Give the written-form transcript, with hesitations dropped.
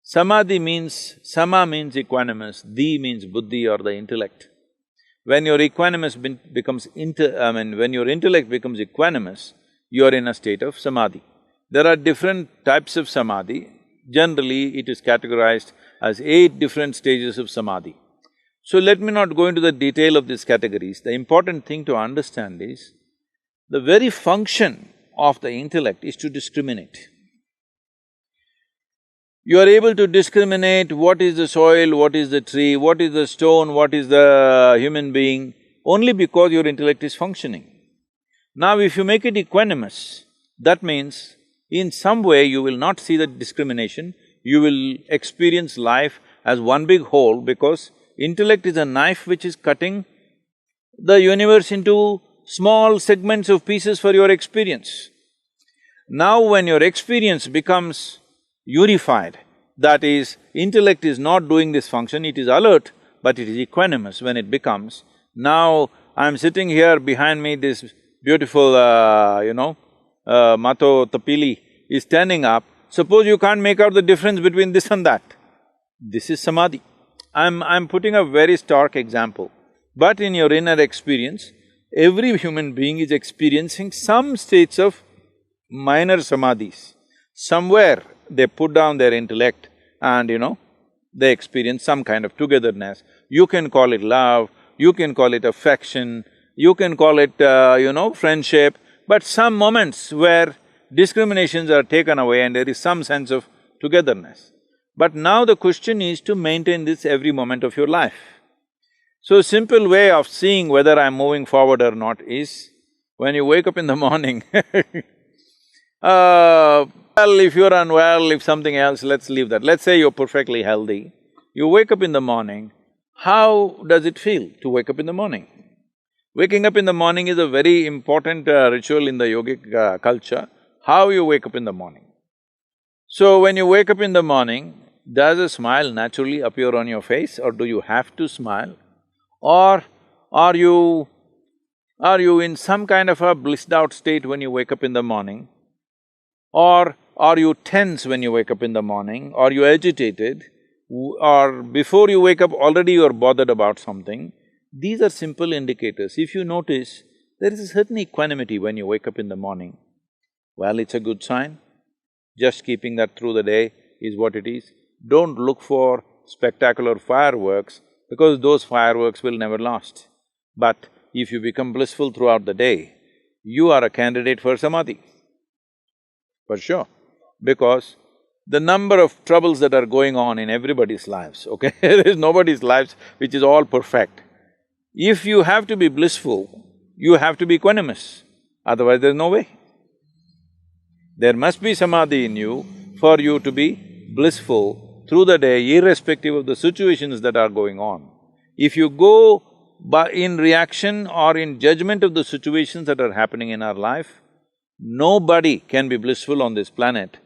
Sama means equanimous, di means buddhi or the intellect. When your when your intellect becomes equanimous, you are in a state of samadhi. There are different types of samadhi. Generally, it is categorized as 8 different stages of samadhi. So let me not go into the detail of these categories. The important thing to understand is, the very function of the intellect is to discriminate. You are able to discriminate what is the soil, what is the tree, what is the stone, what is the human being, only because your intellect is functioning. Now if you make it equanimous, that means in some way you will not see the discrimination, you will experience life as one big whole, because intellect is a knife which is cutting the universe into small segments of pieces for your experience. Now when your experience becomes unified, that is, intellect is not doing this function, it is alert, but it is equanimous when it becomes. Now, I'm sitting here, behind me this beautiful, Mato Tapili is standing up. Suppose you can't make out the difference between this and that. This is samadhi. I'm putting a very stark example. But in your inner experience, every human being is experiencing some states of minor samadhis. Somewhere they put down their intellect and, they experience some kind of togetherness. You can call it love, you can call it affection, you can call it, friendship, but some moments where discriminations are taken away and there is some sense of togetherness. But now the question is to maintain this every moment of your life. So, simple way of seeing whether I'm moving forward or not is, when you wake up in the morning well, if you're unwell, if something else, let's leave that. Let's say you're perfectly healthy. You wake up in the morning, how does it feel to wake up in the morning? Waking up in the morning is a very important ritual in the yogic culture, how you wake up in the morning. So, when you wake up in the morning, does a smile naturally appear on your face, or do you have to smile? Or are you in some kind of a blissed out state when you wake up in the morning? Or are you tense when you wake up in the morning? Are you agitated? Or before you wake up already you are bothered about something? These are simple indicators. If you notice, there is a certain equanimity when you wake up in the morning. Well, it's a good sign. Just keeping that through the day is what it is. Don't look for spectacular fireworks, because those fireworks will never last. But if you become blissful throughout the day, you are a candidate for samadhi, for sure. Because the number of troubles that are going on in everybody's lives, okay? There is nobody's lives which is all perfect. If you have to be blissful, you have to be equanimous, otherwise there's no way. There must be samadhi in you for you to be blissful through the day, irrespective of the situations that are going on. If you go in reaction or in judgment of the situations that are happening in our life, nobody can be blissful on this planet